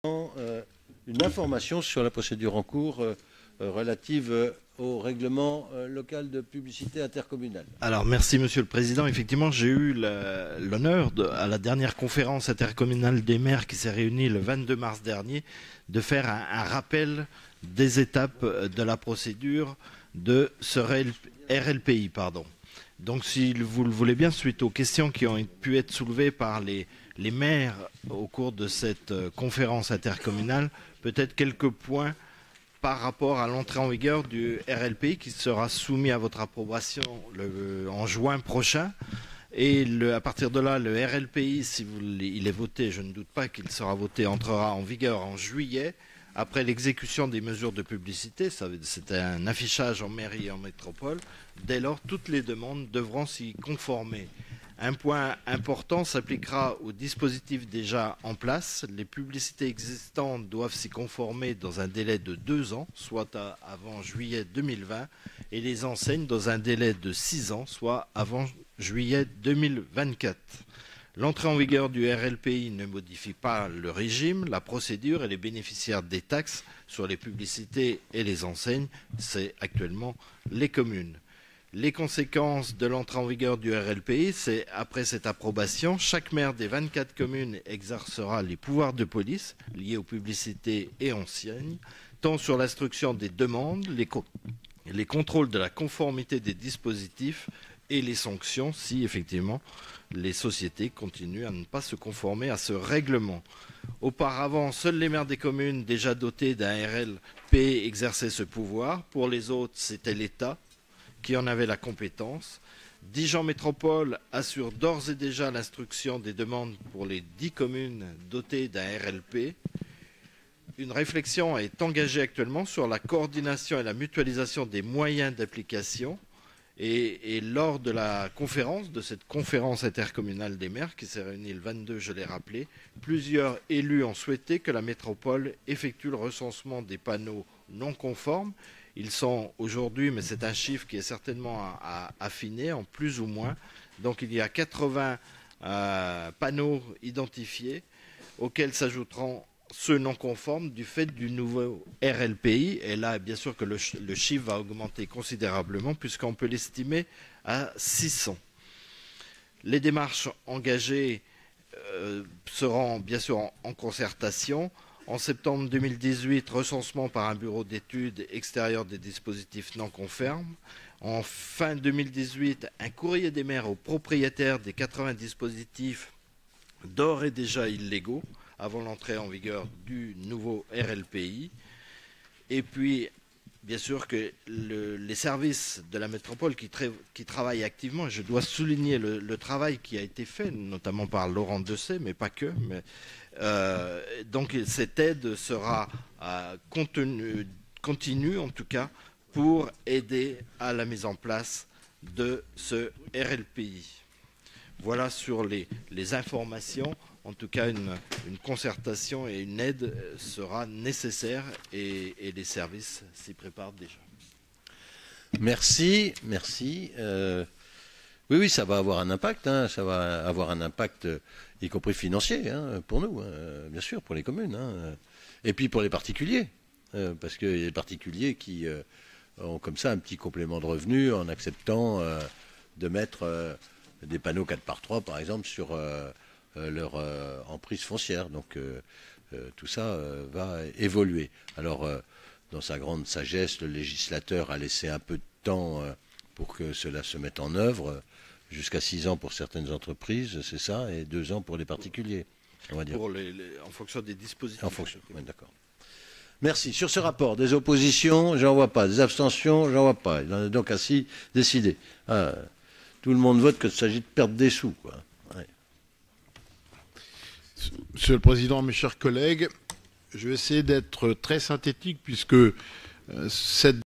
Une information sur la procédure en cours relative au règlement local de publicité intercommunale. Alors merci Monsieur le Président. Effectivement, j'ai eu l'honneur à la dernière conférence intercommunale des maires qui s'est réunie le 22 mars dernier de faire un rappel des étapes de la procédure de ce RLPI. Donc si vous le voulez bien, suite aux questions qui ont pu être soulevées par les maires au cours de cette conférence intercommunale, peut-être quelques points par rapport à l'entrée en vigueur du RLPI qui sera soumis à votre approbation en juin prochain. Et à partir de là, le RLPI, si il est voté, je ne doute pas qu'il sera voté, entrera en vigueur en juillet, après l'exécution des mesures de publicité. C'était un affichage en mairie et en métropole. Dès lors, toutes les demandes devront s'y conformer. Un point important s'appliquera aux dispositifs déjà en place. Les publicités existantes doivent s'y conformer dans un délai de 2 ans, soit avant juillet 2020, et les enseignes dans un délai de 6 ans, soit avant juillet 2024. L'entrée en vigueur du RLPI ne modifie pas le régime, la procédure et les bénéficiaires des taxes sur les publicités et les enseignes, c'est actuellement les communes. Les conséquences de l'entrée en vigueur du RLPI, c'est après cette approbation, chaque maire des 24 communes exercera les pouvoirs de police liés aux publicités et enseignes, tant sur l'instruction des demandes, les contrôles de la conformité des dispositifs et les sanctions si effectivement les sociétés continuent à ne pas se conformer à ce règlement. Auparavant, seuls les maires des communes déjà dotés d'un RLP exerçaient ce pouvoir. Pour les autres, c'était l'État qui en avait la compétence. Dijon Métropole assure d'ores et déjà l'instruction des demandes pour les 10 communes dotées d'un RLP. Une réflexion est engagée actuellement sur la coordination et la mutualisation des moyens d'application. Et lors de cette conférence intercommunale des maires qui s'est réunie le 22, je l'ai rappelé, plusieurs élus ont souhaité que la métropole effectue le recensement des panneaux non conformes. Ils sont aujourd'hui, mais c'est un chiffre qui est certainement à affiner, en plus ou moins. Donc il y a 80 panneaux identifiés, auxquels s'ajouteront ceux non conformes du fait du nouveau RLPI. Et là, bien sûr que le chiffre va augmenter considérablement, puisqu'on peut l'estimer à 600. Les démarches engagées seront bien sûr en concertation. En septembre 2018, recensement par un bureau d'études extérieur des dispositifs non conformes. En fin 2018, un courrier des maires aux propriétaires des 80 dispositifs d'ores et déjà illégaux avant l'entrée en vigueur du nouveau RLPI. Et puis, bien sûr que les services de la métropole qui travaillent activement, et je dois souligner le travail qui a été fait, notamment par Laurent Dessay, mais pas que, donc cette aide sera continue en tout cas pour aider à la mise en place de ce RLPI. Voilà sur les informations. En tout cas, une concertation et une aide sera nécessaire et les services s'y préparent déjà. Merci. Oui, ça va avoir un impact. Ça va avoir un impact, y compris financier, pour nous, bien sûr, pour les communes. Et puis pour les particuliers. Parce qu'il y a des particuliers qui ont comme ça un petit complément de revenu en acceptant de mettre des panneaux 4x3, par exemple, sur leur emprise foncière. Donc tout ça va évoluer. Alors, dans sa grande sagesse, le législateur a laissé un peu de temps pour que cela se mette en œuvre, jusqu'à 6 ans pour certaines entreprises, c'est ça, et 2 ans pour les particuliers, on va dire. En fonction des dispositifs. En fonction, oui, d'accord. Merci. Sur ce rapport, des oppositions, j'en vois pas. Des abstentions, j'en vois pas. Il en est donc ainsi décidé. Tout le monde vote qu'il s'agit de perdre des sous, quoi. Ouais. Monsieur le Président, mes chers collègues, je vais essayer d'être très synthétique puisque cette